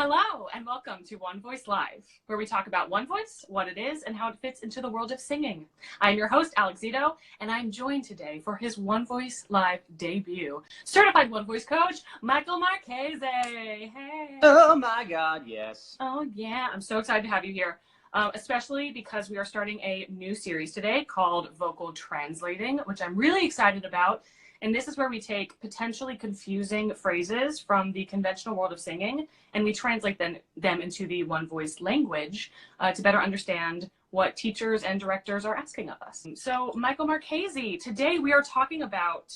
Hello, and welcome to One Voice Live, where we talk about One Voice, what it is, and how it fits into the world of singing. I'm your host, Zeto, and I'm joined today for his One Voice Live debut, certified One Voice coach, Michael Marchese. Hey. Oh my God, yes. Oh yeah, I'm so excited to have you here, especially because we are starting a new series today called Vocal Translating, which I'm really excited about. And this is where we take potentially confusing phrases from the conventional world of singing and we translate them into the One Voice language to better understand what teachers and directors are asking of us. So, Michael Marchese, today we are talking about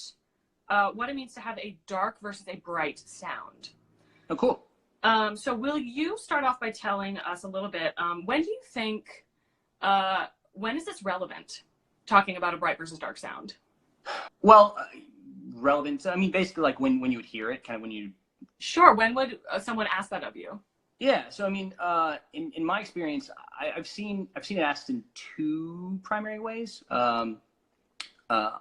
what it means to have a dark versus a bright sound. Oh, cool. So will you start off by telling us a little bit, when do you think, when is this relevant, talking about a bright versus dark sound? Well, relevant, I mean, basically like when you would hear it, kind of when you... Sure, when would someone ask that of you? Yeah, so I mean, in my experience, I've seen it asked in two primary ways. A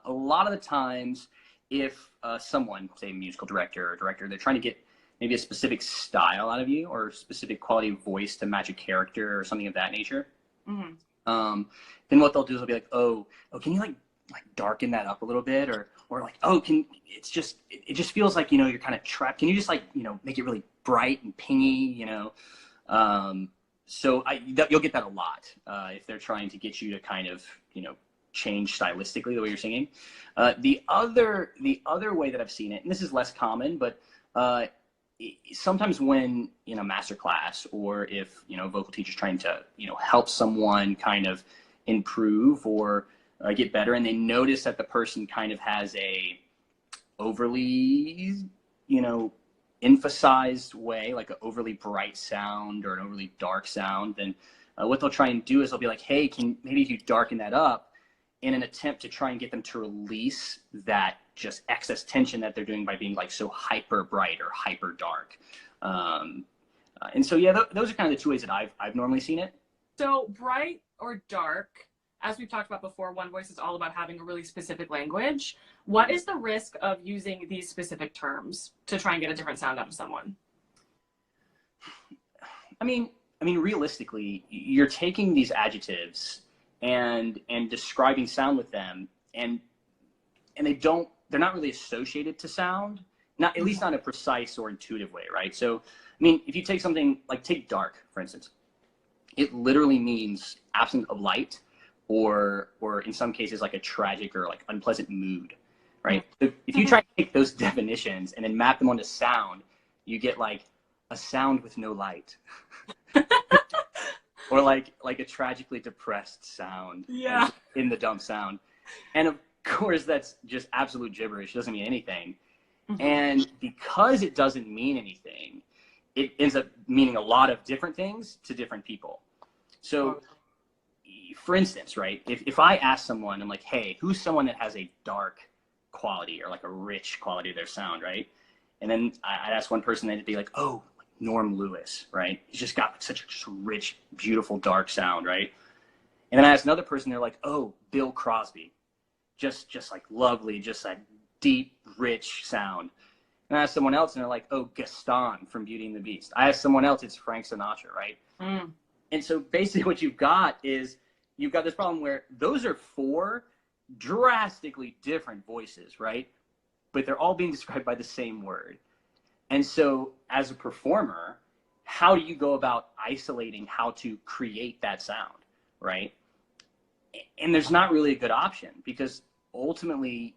lot of the times, if someone, say a musical director or director, they're trying to get maybe a specific style out of you or a specific quality of voice to match a character or something of that nature, then what they'll do is they'll be like, oh, can you like darken that up a little bit, or like, oh, it just feels like, you know, you're kind of trapped. Can you just like, you know, make it really bright and pingy, you know? So you'll get that a lot if they're trying to get you to kind of, you know, change stylistically the way you're singing. The other way that I've seen it, and this is less common, but sometimes when in a master class, or if, you know, a vocal teacher's trying to, you know, help someone kind of improve or get better, and they notice that the person kind of has a overly, you know, emphasized way, like an overly bright sound or an overly dark sound, then what they'll try and do is they'll be like, hey, maybe if you darken that up, in an attempt to try and get them to release that just excess tension that they're doing by being like so hyper bright or hyper dark. And so, yeah, those are kind of the two ways that I've normally seen it. So bright or dark, as we've talked about before, One Voice is all about having a really specific language. What is the risk of using these specific terms to try and get a different sound out of someone? I mean, realistically, you're taking these adjectives and describing sound with them, and they're not really associated to sound, not at least not in a precise or intuitive way, right? So, I mean, if you take something like, take dark, for instance, it literally means absence of light, or in some cases like a tragic or like unpleasant mood, right? So if you try to take those definitions and then map them onto sound, you get like a sound with no light. Or like a tragically depressed sound. Yeah. In the dump sound. And of course, that's just absolute gibberish. It doesn't mean anything. And because it doesn't mean anything, it ends up meaning a lot of different things to different people. So, for instance, right, if I ask someone, I'm like, hey, who's someone that has a dark quality or like a rich quality of their sound, right? And then I'd ask one person, they'd be like, oh, Norm Lewis, right? He's just got such a just rich, beautiful, dark sound, right? And then I asked another person, they're like, oh, Bill Crosby, just like lovely, just that deep, rich sound. And I asked someone else, and they're like, oh, Gaston from Beauty and the Beast. I asked someone else, it's Frank Sinatra, right? And so basically what you've got is you've got this problem where those are four drastically different voices, right? But they're all being described by the same word. And so as a performer, how do you go about isolating how to create that sound, right? And there's not really a good option, because ultimately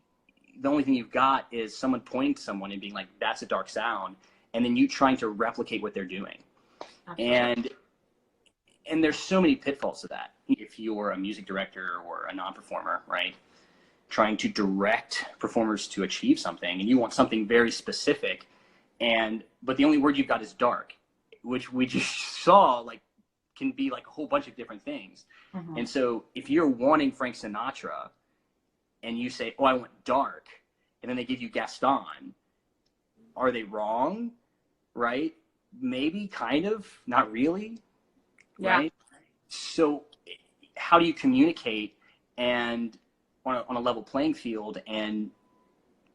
the only thing you've got is someone pointing to someone and being like, that's a dark sound, and then you trying to replicate what they're doing. Absolutely. And there's so many pitfalls to that. If you're a music director or a non-performer, right, trying to direct performers to achieve something, and you want something very specific, but the only word you've got is dark, which we just saw like can be like a whole bunch of different things. And so if you're wanting Frank Sinatra and you say, oh, I want dark, and then they give you Gaston, are they wrong? Right? Maybe, kind of, not really. Yeah. Right? So how do you communicate and on a level playing field and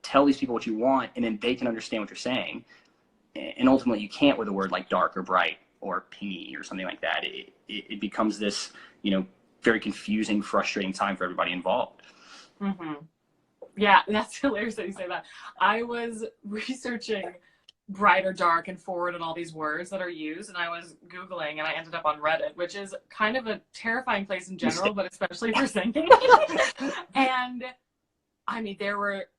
tell these people what you want, and then they can understand what you're saying, and ultimately you can't with a word like dark or bright or pingy or something like that. It becomes this, very confusing, frustrating time for everybody involved. Mm-hmm. Yeah, that's hilarious that you say that. I was researching bright or dark and forward and all these words that are used, and I was Googling, and I ended up on Reddit, which is kind of a terrifying place in general, but especially for singing. And I mean,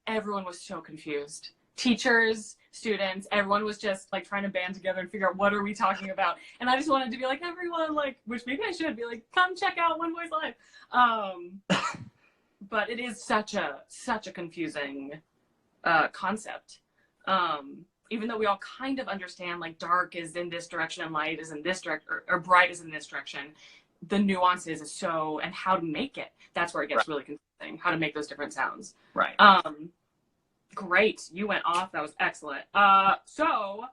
everyone was so confused. Teachers, students, everyone was just like trying to band together and figure out what are we talking about. And I just wanted to be like, everyone, like, which maybe I should be like, come check out One Voice Live. But it is such a confusing concept. Even though we all kind of understand like dark is in this direction and light is in this direction, or bright is in this direction, the nuances is and how to make it. That's where it gets really confusing, how to make those different sounds. Right. Great. You went off. That was excellent. So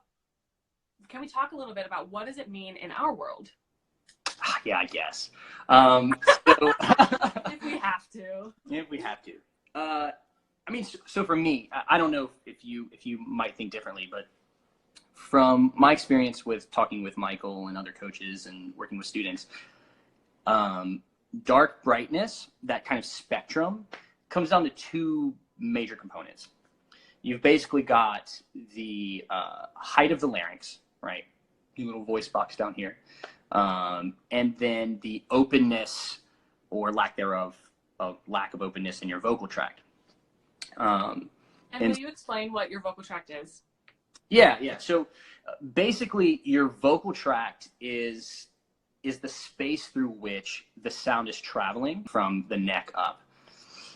can we talk a little bit about what does it mean in our world? Yeah, I guess. If we have to. If we have to. I mean, so for me, I don't know if you might think differently, but from my experience with talking with Michael and other coaches and working with students, dark brightness, that kind of spectrum, comes down to two major components. You've basically got the height of the larynx, right? The little voice box down here. And then the openness or lack thereof, lack of openness in your vocal tract. And will you explain what your vocal tract is? Yeah. So basically, your vocal tract is the space through which the sound is traveling from the neck up.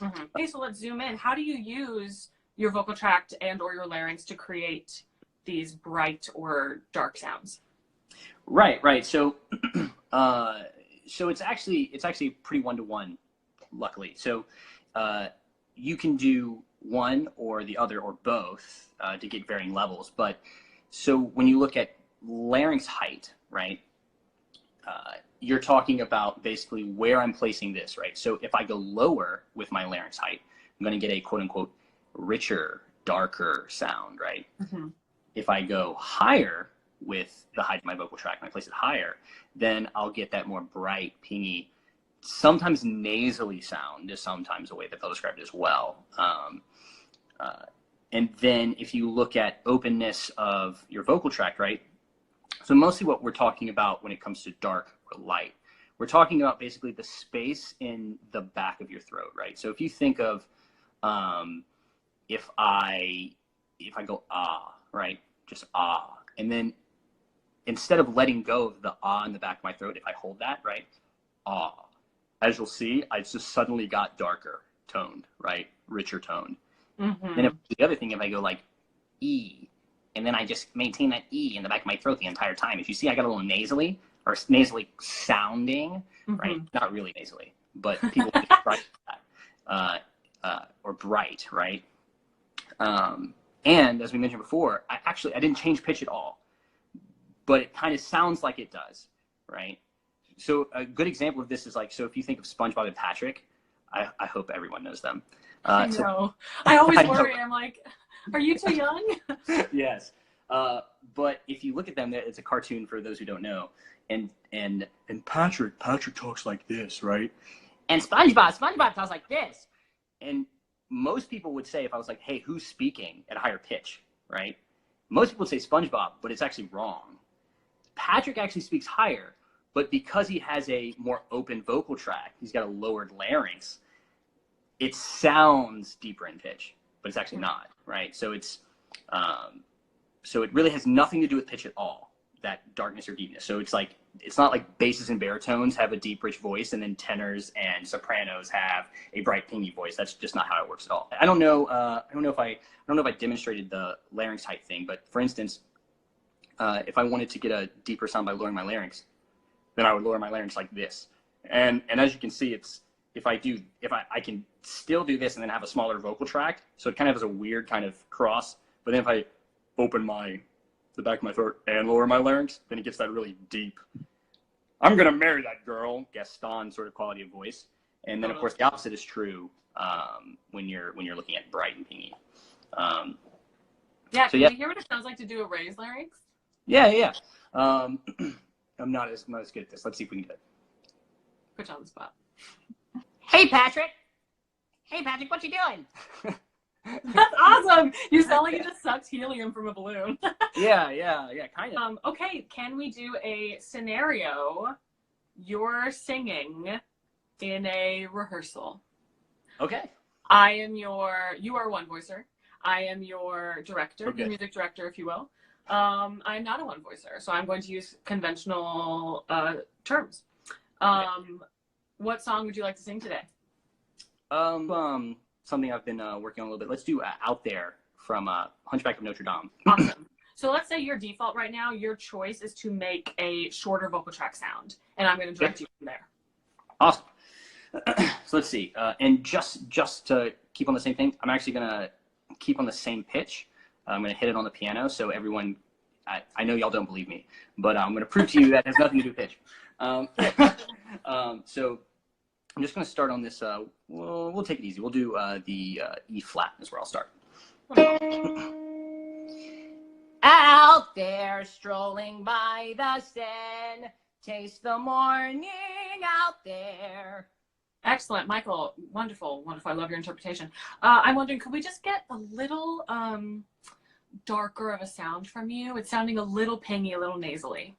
Mm-hmm. Okay, so let's zoom in. How do you use your vocal tract and or your larynx to create these bright or dark sounds? Right. So, so it's actually pretty one-to-one, luckily. So, you can do one or the other or both to get varying levels. But so when you look at larynx height, right, you're talking about basically where I'm placing this, right? So if I go lower with my larynx height, I'm going to get a quote-unquote richer, darker sound, right? Mm-hmm. If I go higher with the height of my vocal tract and I place it higher, then I'll get that more bright, pingy, sometimes nasally sound is sometimes a way that they'll describe it as well. And then if you look at openness of your vocal tract, right? So mostly what we're talking about when it comes to dark or light, we're talking about basically the space in the back of your throat, right? So if you think of, if I go ah, right, just ah, and then instead of letting go of the ah in the back of my throat, if I hold that, right, ah, as you'll see, I just suddenly got darker toned, right, richer toned. Mm-hmm. Then the other thing, if I go like E, and then I just maintain that E in the back of my throat the entire time. If you see, I got a little nasally or nasally sounding, mm-hmm. right? Not really nasally, but people describe that. Or bright, right? And as we mentioned before, I didn't change pitch at all, but it kind of sounds like it does, right? So a good example of this is like, so if you think of SpongeBob and Patrick, I hope everyone knows them. I know. So, I always worry. I'm like, are you too young? Yes. But if you look at them, it's a cartoon for those who don't know. And Patrick talks like this, right? And SpongeBob talks like this. And most people would say, if I was like, hey, who's speaking at a higher pitch, right? Most people would say SpongeBob, but it's actually wrong. Patrick actually speaks higher, but because he has a more open vocal tract, he's got a lowered larynx, it sounds deeper in pitch, but it's actually not, right? So so it really has nothing to do with pitch at all, that darkness or deepness. So it's not like basses and baritones have a deep, rich voice, and then tenors and sopranos have a bright, pingy voice. That's just not how it works at all. I don't know if I demonstrated the larynx height thing, but for instance, if I wanted to get a deeper sound by lowering my larynx, then I would lower my larynx like this. And as you can see, I can still do this and then have a smaller vocal tract. So it kind of has a weird kind of cross. But then if I open the back of my throat and lower my larynx, then it gets that really deep, I'm going to marry that girl, Gaston sort of quality of voice. And then of course the opposite is true when you're looking at bright and pingy. Yeah, So can yeah, we hear what it sounds like to do a raised larynx? yeah. I'm not as good at this. Let's see if we can do it. Put you on the spot. Hey Patrick. Hey Patrick, what you doing? That's awesome. You sound like you just sucked helium from a balloon. Yeah, kind of. Okay, can we do a scenario? You're singing in a rehearsal. Okay. You are one voicer. I am your director, Okay. your music director, if you will. I'm not a one voicer, so I'm going to use conventional terms. What song would you like to sing today? Something I've been working on a little bit. Let's do Out There from Hunchback of Notre Dame. Awesome. So let's say your default right now, your choice is to make a shorter vocal track sound, and I'm going to direct you from there. Awesome. So let's see. And just to keep on the same thing, I'm actually going to keep on the same pitch. I'm going to hit it on the piano so everyone, I know y'all don't believe me, but I'm going to prove to you that has nothing to do with pitch. So I'm just going to start on this. We'll take it easy. We'll do the E flat is where I'll start. Out there strolling by the Seine, taste the morning out there. Excellent, Michael. Wonderful, wonderful. I love your interpretation. I'm wondering, could we just get a little darker of a sound from you? It's sounding a little pingy, a little nasally.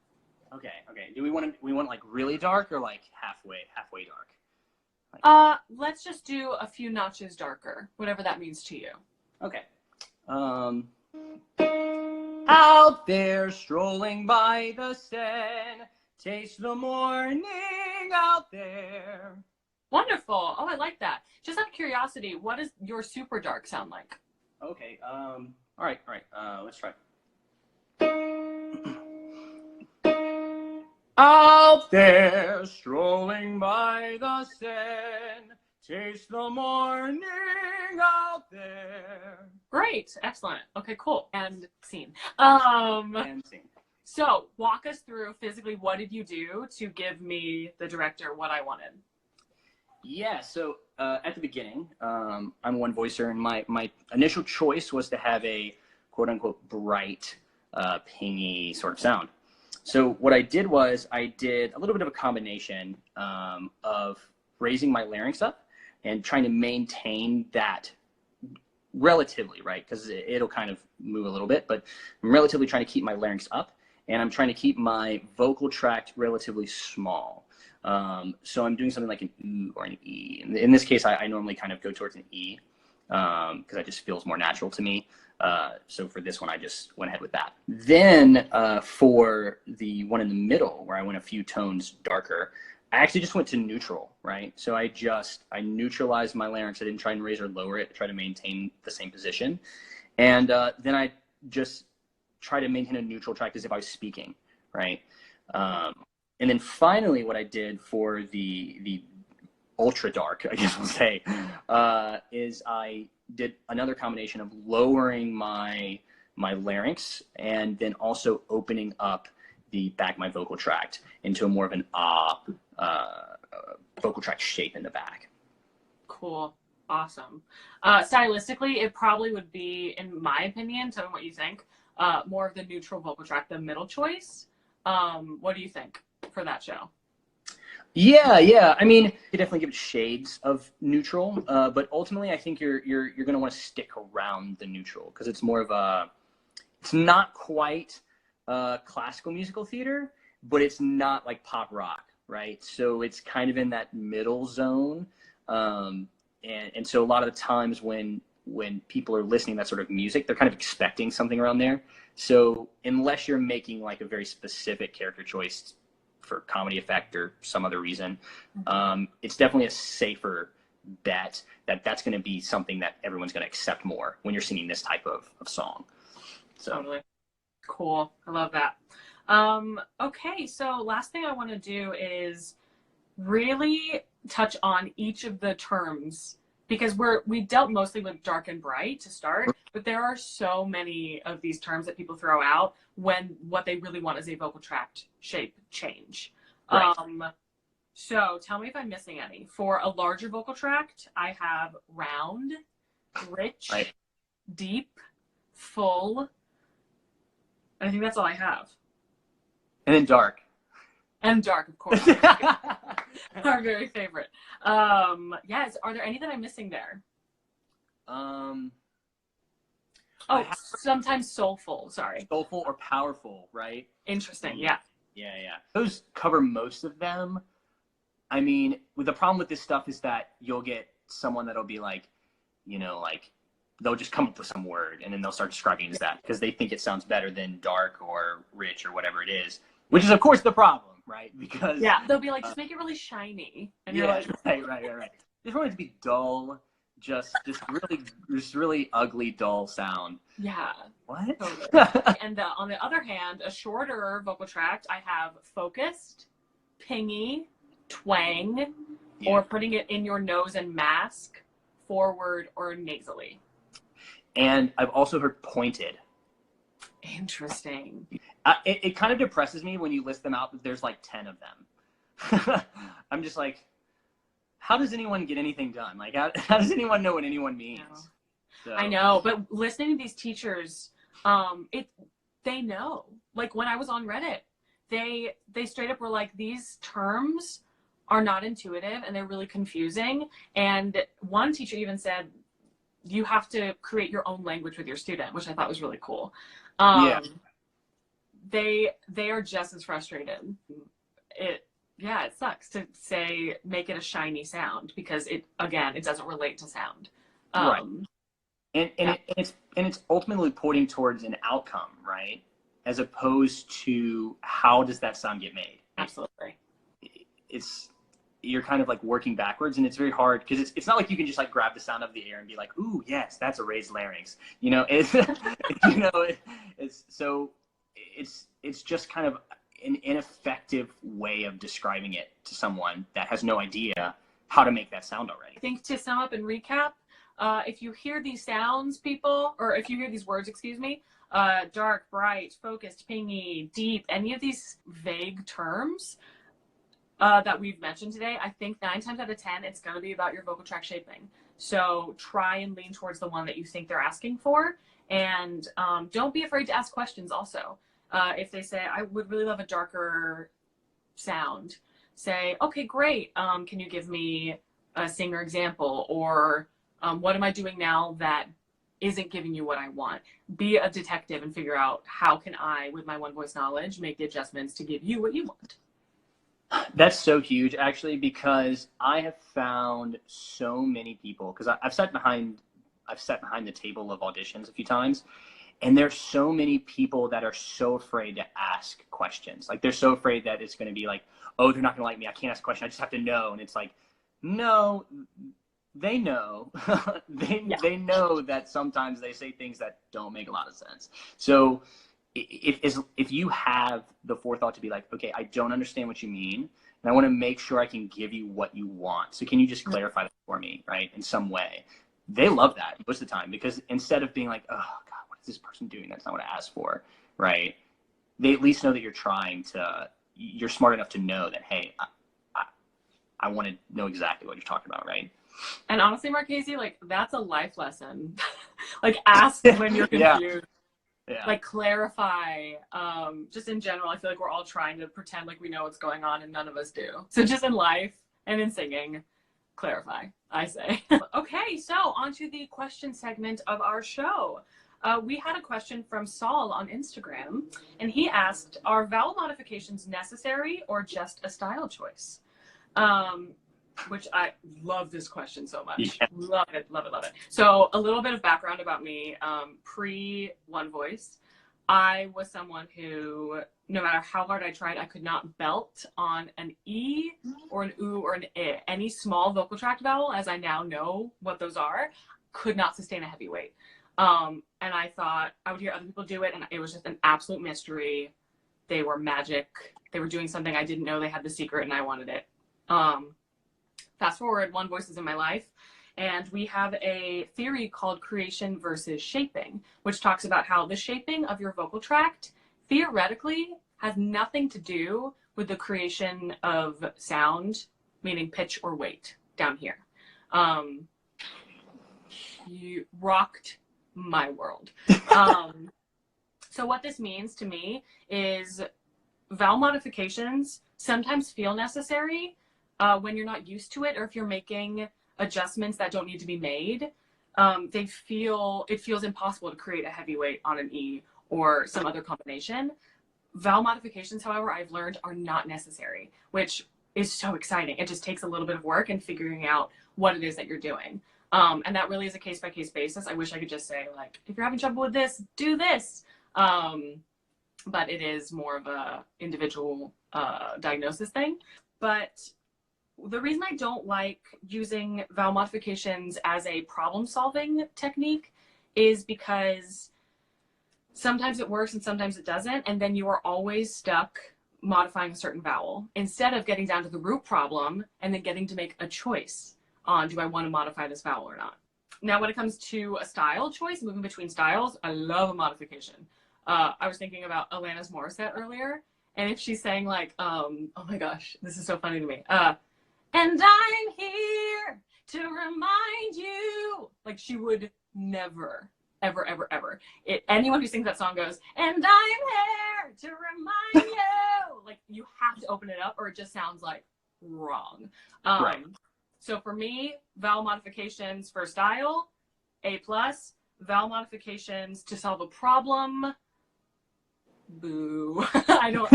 Okay. Do we want like really dark or like halfway dark? Let's just do a few notches darker, whatever that means to you. Okay. Out there strolling by the Seine, taste the morning out there. Wonderful. Oh, I like that. Just out of curiosity, what does your super dark sound like? Okay. All right. Let's try. Out there strolling by the Seine, taste the morning out there. Great. Excellent. Okay, cool. And scene. And scene. So walk us through physically, what did you do to give me, the director, what I wanted? Yeah, so at the beginning, I'm one voicer, and my initial choice was to have a quote-unquote bright, pingy sort of sound. So what I did was I did a little bit of a combination of raising my larynx up and trying to maintain that relatively, right? Because it'll kind of move a little bit, but I'm relatively trying to keep my larynx up, and I'm trying to keep my vocal tract relatively small. So I'm doing something like an ooh or an E. In this case, I normally kind of go towards an E because that just feels more natural to me. So for this one, I just went ahead with that. Then for the one in the middle, where I went a few tones darker, I actually just went to neutral, right? So I neutralized my larynx. I didn't try and raise or lower it. I tried to maintain the same position. And then I just try to maintain a neutral track as if I was speaking, right? And then finally, what I did for the ultra dark, I guess we'll say, is I did another combination of lowering my larynx and then also opening up the back of my vocal tract into a more of an vocal tract shape in the back. Cool. Awesome. Stylistically, it probably would be, in my opinion, tell me what you think, more of the neutral vocal tract, the middle choice. What do you think for that show? Yeah. I mean, you definitely give it shades of neutral, but ultimately, I think you're going to want to stick around the neutral because it's more of it's not quite classical musical theater, but it's not like pop rock, right? So it's kind of in that middle zone, and so a lot of the times when people are listening to that sort of music, they're kind of expecting something around there. So unless you're making like a very specific character choice for comedy effect or some other reason, it's definitely a safer bet that's going to be something that everyone's going to accept more when you're singing this type of song. So Totally. Cool. I love that. Okay, so last thing I want to do is really touch on each of the terms because we dealt mostly with dark and bright to start, but there are so many of these terms that people throw out when what they really want is a vocal tract shape change. Right. So tell me if I'm missing any. For a larger vocal tract, I have round, rich, right. deep, full. I think that's all I have. And then dark. And dark, of course. Our very favorite. Yes. Are there any that I'm missing there? Sometimes soulful. Sorry. Soulful or powerful, right? Interesting. Yeah. Yeah. Those cover most of them. I mean, the problem with this stuff is that you'll get someone that'll be like, like they'll just come up with some word and then they'll start describing it as that because they think it sounds better than dark or rich or whatever it is, which is of course the problem, right? Because they'll be like, just make it really shiny, and you're like, right. Just want it to be dull, just really ugly, dull sound. Yeah. What? Totally. And on the other hand, a shorter vocal tract, I have focused, pingy, twang, or putting it in your nose and mask, forward or nasally. And I've also heard pointed. Interesting. It kind of depresses me when you list them out, but there's like 10 of them. I'm just like, how does anyone get anything done? Like, how does anyone know what anyone means? So. I know, but listening to these teachers, they know. Like when I was on Reddit, they straight up were like, these terms are not intuitive and they're really confusing. And one teacher even said, you have to create your own language with your student, which I thought was really cool. They are just as frustrated. It sucks to say, make it a shiny sound because it doesn't relate to sound. Right. And it's ultimately pointing towards an outcome, right? As opposed to how does that sound get made? Absolutely. You're kind of like working backwards, and it's very hard because it's not like you can just like grab the sound of the air and be like, ooh, yes, that's a raised larynx. It's just kind of an ineffective way of describing it to someone that has no idea how to make that sound already. I think to sum up and recap, if you hear these sounds, people, or if you hear these words, excuse me, dark, bright, focused, pingy, deep, any of these vague terms that we've mentioned today, I think 9 times out of 10, it's going to be about your vocal tract shaping. So try and lean towards the one that you think they're asking for. And don't be afraid to ask questions also. If they say, I would really love a darker sound, say, okay, great. Can you give me a singer example? Or what am I doing now that isn't giving you what I want? Be a detective and figure out how can I, with my one voice knowledge, make the adjustments to give you what you want. That's so huge, actually, because I have found so many people, because I've sat behind the table of auditions a few times, and there's so many people that are so afraid to ask questions. Like, they're so afraid that it's going to be like, oh, they're not going to like me. I can't ask a question. I just have to know. And it's like, no, they know. They know that sometimes they say things that don't make a lot of sense. So if you have the forethought to be like, okay, I don't understand what you mean, and I want to make sure I can give you what you want. So can you just clarify that for me, right, in some way? They love that most of the time, because instead of being like, oh, God, what is this person doing? That's not what I asked for, right? They at least know that you're smart enough to know that, hey, I want to know exactly what you're talking about, right? And honestly, Marchese, like, that's a life lesson. Like, ask when you're confused. Yeah. Like, clarify. Just in general, I feel like we're all trying to pretend like we know what's going on, and none of us do. So just in life and in singing, clarify, I say. Okay, so on to the question segment of our show. We had a question from Saul on Instagram, and he asked, are vowel modifications necessary or just a style choice? Which I love this question so much. Yeah. Love it. So a little bit of background about me. Pre One Voice, I was someone who, no matter how hard I tried, I could not belt on an E or an oo or an I. Any small vocal tract vowel, as I now know what those are, could not sustain a heavy weight. And I thought I would hear other people do it, and it was just an absolute mystery. They were magic. They were doing something I didn't know. They had the secret, and I wanted it. Fast forward, One Voice is in my life, and we have a theory called creation versus shaping, which talks about how the shaping of your vocal tract theoretically has nothing to do with the creation of sound, meaning pitch or weight down here. You rocked my world. So what this means to me is vowel modifications sometimes feel necessary when you're not used to it, or if you're making adjustments that don't need to be made. It feels impossible to create a heavyweight on an E or some other combination. Vowel modifications, however, I've learned are not necessary, which is so exciting. It just takes a little bit of work and figuring out what it is that you're doing. And that really is a case-by-case basis. I wish I could just say, like, if you're having trouble with this, do this. But it is more of a individual diagnosis thing. But the reason I don't like using vowel modifications as a problem-solving technique is because sometimes it works and sometimes it doesn't, and then you are always stuck modifying a certain vowel instead of getting down to the root problem and then getting to make a choice on, do I want to modify this vowel or not? Now, when it comes to a style choice, moving between styles, I love a modification. I was thinking about Alanis Morissette earlier, and if she's saying like, oh my gosh, this is so funny to me. And I'm here to remind you. Like, she would never, ever, ever, ever. Anyone who sings that song goes, and I'm here to remind you. Like, you have to open it up or it just sounds like wrong. Right. So for me, vowel modifications for style, A+. Vowel modifications to solve a problem, boo. I don't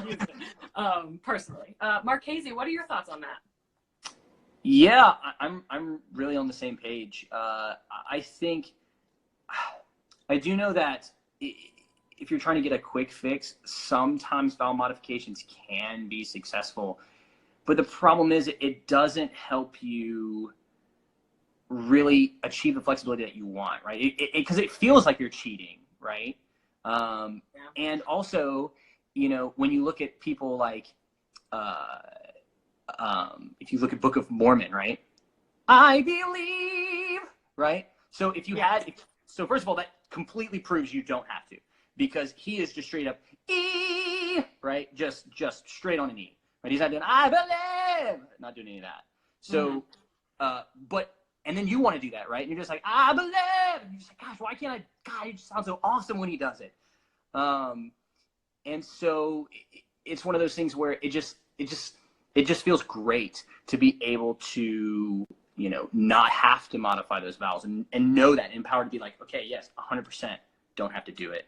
use it, personally. Marchese, what are your thoughts on that? Yeah, I'm really on the same page. I think I do know that if you're trying to get a quick fix, sometimes vowel modifications can be successful, but the problem is it doesn't help you really achieve the flexibility that you want, right? Because it feels like you're cheating, right? Yeah. And also, you know, when you look at people like, if you look at Book of Mormon, right? I believe, right? So if you so first of all, that completely proves you don't have to, because he is just straight up E, right? Just straight on an E, right? He's not doing I believe, not doing any of that. So, and then you want to do that, right? And you're just like, I believe, and you're just like, gosh, why can't I? God, he just sounds so awesome when he does it. And so it's one of those things where it just feels great to be able to, you know, not have to modify those vowels and know that, empowered to be like, okay, yes, 100% don't have to do it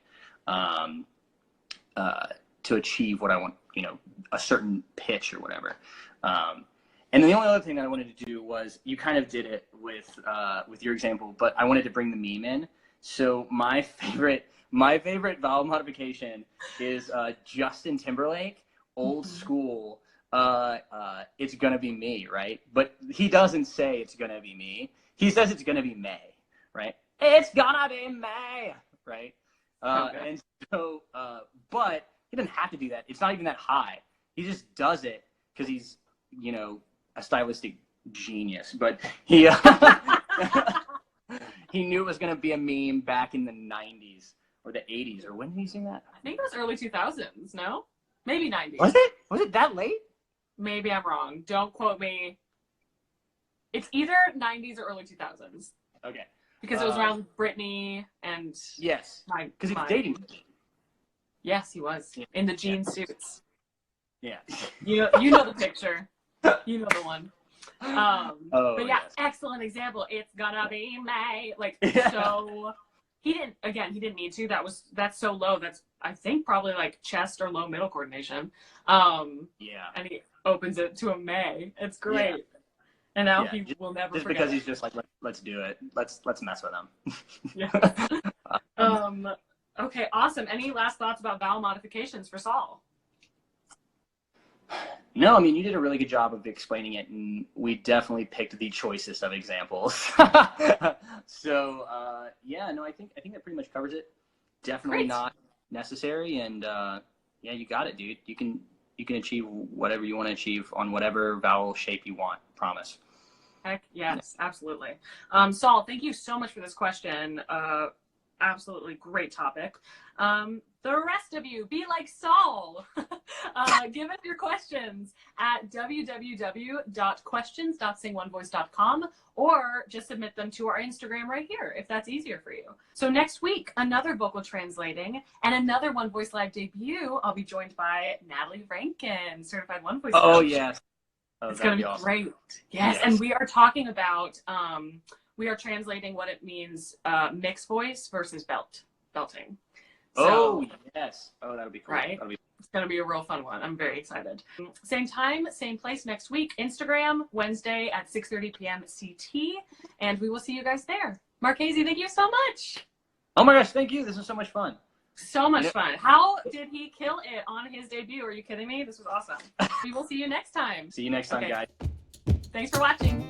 to achieve what I want, you know, a certain pitch or whatever. And then the only other thing that I wanted to do was, you kind of did it with your example, but I wanted to bring the meme in. So my favorite vowel modification is Justin Timberlake, old school. It's gonna be me, right? But he doesn't say it's gonna be me. He says it's gonna be May, right? It's gonna be May, right? Okay. And so, but he doesn't have to do that. It's not even that high. He just does it because he's, you know, a stylistic genius. But he he knew it was gonna be a meme back in the 90s or the 80s, or when did he sing that? I think it was early 2000s. No, maybe 90s. Was it? Was it that late? Maybe I'm wrong. Don't quote me. It's either 90s or early 2000s. Okay. Because it was around Britney and... Yes. Because he was dating. Yes, he was. Yeah. In the jean suits. Yeah. You know the picture. You know the one. But yeah, yes. Excellent example. It's gonna be May. Like, so... He didn't need to. That's so low. That's, I think, probably like chest or low middle coordination. And he opens it to a May. It's great. Yeah. And now he will never just forget because it. He's just like, let's do it. Let's mess with him. Yeah. Okay, awesome. Any last thoughts about vowel modifications for Saul? No, I mean, you did a really good job of explaining it, and we definitely picked the choicest of examples. So, I think that pretty much covers it. Definitely not necessary, and yeah, you got it, dude. You can achieve whatever you want to achieve on whatever vowel shape you want. Promise. Heck yes, absolutely. Saul, thank you so much for this question. Absolutely great topic. The rest of you, be like Saul. Give us your questions at www.questions.singonevoice.com or just submit them to our Instagram right here if that's easier for you. So next week, another vocal translating and another One Voice Live debut. I'll be joined by Natalie Rankin, certified One Voice Oh, coach. yes. Oh, It's going to be awesome. great. Yes. And we are talking about, we are translating what it means, mixed voice versus belting. So, yes. Oh, that'll be cool. Right. It's going to be a real fun one. I'm very excited. Same time, same place next week. Instagram, Wednesday at 6:30 p.m. CT. And we will see you guys there. Marchese, thank you so much. Oh my gosh, thank you. This was so much fun. So much fun. How did he kill it on his debut? Are you kidding me? This was awesome. We will see you next time. See you next time, guys. Thanks for watching.